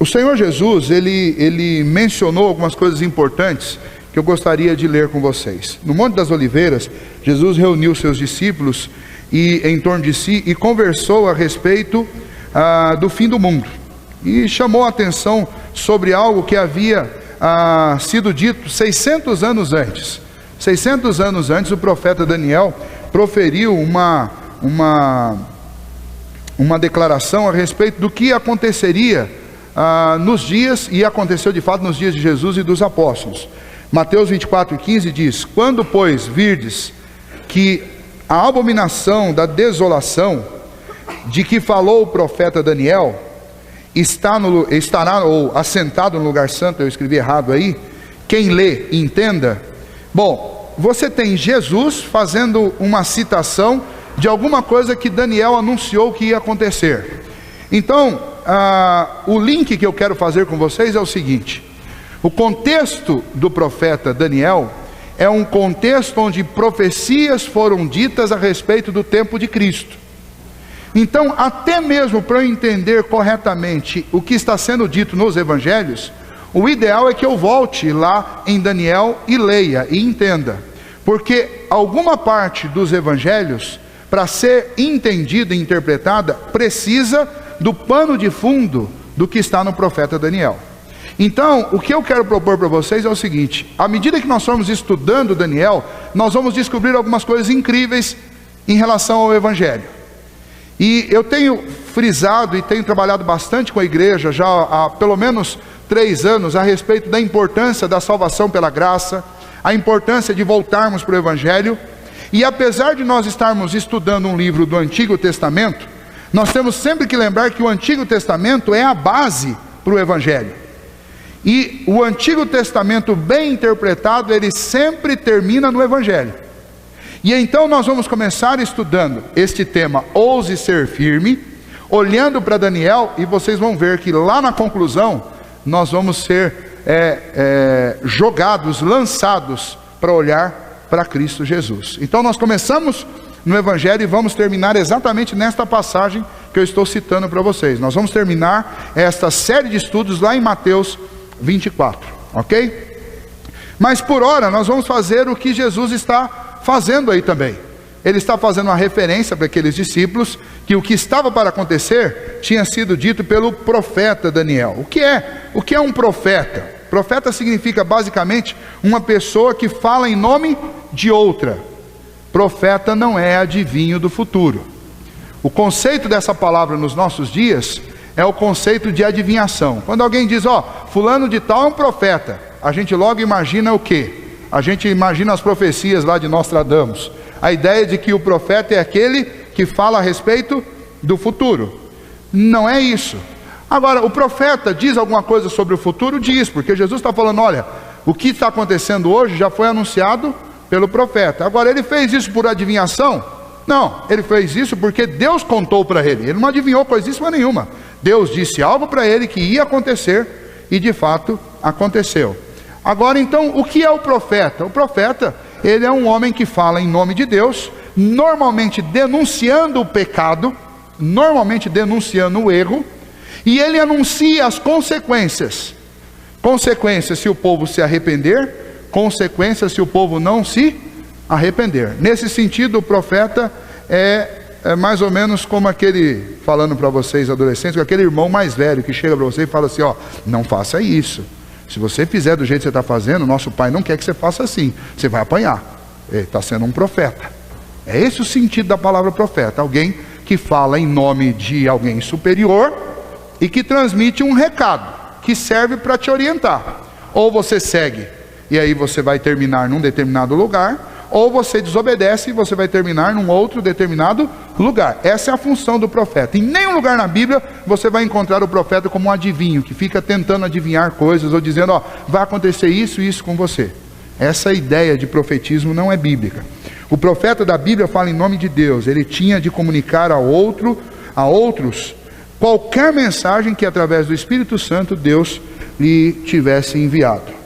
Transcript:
O Senhor Jesus, ele mencionou algumas coisas importantes que eu gostaria de ler com vocês. No Monte das Oliveiras, Jesus reuniu seus discípulos em torno de si e conversou a respeito do fim do mundo. E chamou a atenção sobre algo que havia sido dito 600 anos antes. 600 anos antes, o profeta Daniel proferiu uma declaração a respeito do que aconteceria nos dias, e aconteceu de fato nos dias de Jesus e dos apóstolos. Mateus 24:15 diz: quando, pois, virdes que a abominação da desolação de que falou o profeta Daniel estará ou assentado no lugar santo, eu escrevi errado aí, quem lê, entenda. Bom, você tem Jesus fazendo uma citação de alguma coisa que Daniel anunciou que ia acontecer. Então, o link que eu quero fazer com vocês é o seguinte: o contexto do profeta Daniel é um contexto onde profecias foram ditas a respeito do tempo de Cristo. Então, até mesmo para eu entender corretamente o que está sendo dito nos evangelhos, o ideal é que eu volte lá em Daniel e leia e entenda, porque alguma parte dos evangelhos, para ser entendida e interpretada, precisa do pano de fundo do que está no profeta Daniel. Então, o que eu quero propor para vocês é o seguinte: à medida que nós formos estudando Daniel, nós vamos descobrir algumas coisas incríveis em relação ao evangelho. E eu tenho frisado e tenho trabalhado bastante com a igreja já há pelo menos 3 anos a respeito da importância da salvação pela graça, a importância de voltarmos para o evangelho. E apesar de nós estarmos estudando um livro do Antigo Testamento, nós temos sempre que lembrar que o Antigo Testamento é a base para o evangelho. E o Antigo Testamento bem interpretado, ele sempre termina no evangelho. E então nós vamos começar estudando este tema, ouse ser firme, olhando para Daniel, e vocês vão ver que lá na conclusão nós vamos ser jogados, lançados para olhar para Cristo Jesus. Então nós começamos no evangelho e vamos terminar exatamente nesta passagem que eu estou citando para vocês. Nós vamos terminar esta série de estudos lá em Mateus 24, ok? Mas por hora nós vamos fazer o que Jesus está fazendo aí também. Ele está fazendo uma referência para aqueles discípulos que o que estava para acontecer tinha sido dito pelo profeta Daniel. O que é um profeta? Profeta significa basicamente uma pessoa que fala em nome de outra. Profeta não é adivinho do futuro. O conceito dessa palavra nos nossos dias é o conceito de adivinhação. Quando alguém diz, fulano de tal é um profeta, a gente logo imagina o quê? A gente imagina as profecias lá de Nostradamus. A ideia de que o profeta é aquele que fala a respeito do futuro. Não é isso. Agora, o profeta diz alguma coisa sobre o futuro? Diz, porque Jesus está falando, olha, o que está acontecendo hoje já foi anunciado pelo profeta. Agora, ele fez isso por adivinhação? Não, ele fez isso porque Deus contou para ele. Ele não adivinhou coisíssima nenhuma. Deus disse algo para ele que ia acontecer e de fato aconteceu. Agora então, o que é o profeta? O profeta, ele é um homem que fala em nome de Deus, normalmente denunciando o pecado, normalmente denunciando o erro, e ele anuncia as consequências. Consequências se o povo se arrepender, consequências se o povo não se arrepender. Nesse sentido, o profeta é mais ou menos como aquele, falando para vocês adolescentes, aquele irmão mais velho que chega para você e fala assim, não faça isso. Se você fizer do jeito que você está fazendo, nosso pai não quer que você faça assim. Você vai apanhar. Ele está sendo um profeta. É esse o sentido da palavra profeta. Alguém que fala em nome de alguém superior e que transmite um recado que serve para te orientar. Ou você segue e aí você vai terminar num determinado lugar, ou você desobedece e você vai terminar num outro determinado lugar. Essa é a função do profeta. Em nenhum lugar na Bíblia você vai encontrar o profeta como um adivinho, que fica tentando adivinhar coisas, ou dizendo, vai acontecer isso e isso com você. Essa ideia de profetismo não é bíblica. O profeta da Bíblia fala em nome de Deus. Ele tinha de comunicar a outros, qualquer mensagem que através do Espírito Santo Deus lhe tivesse enviado.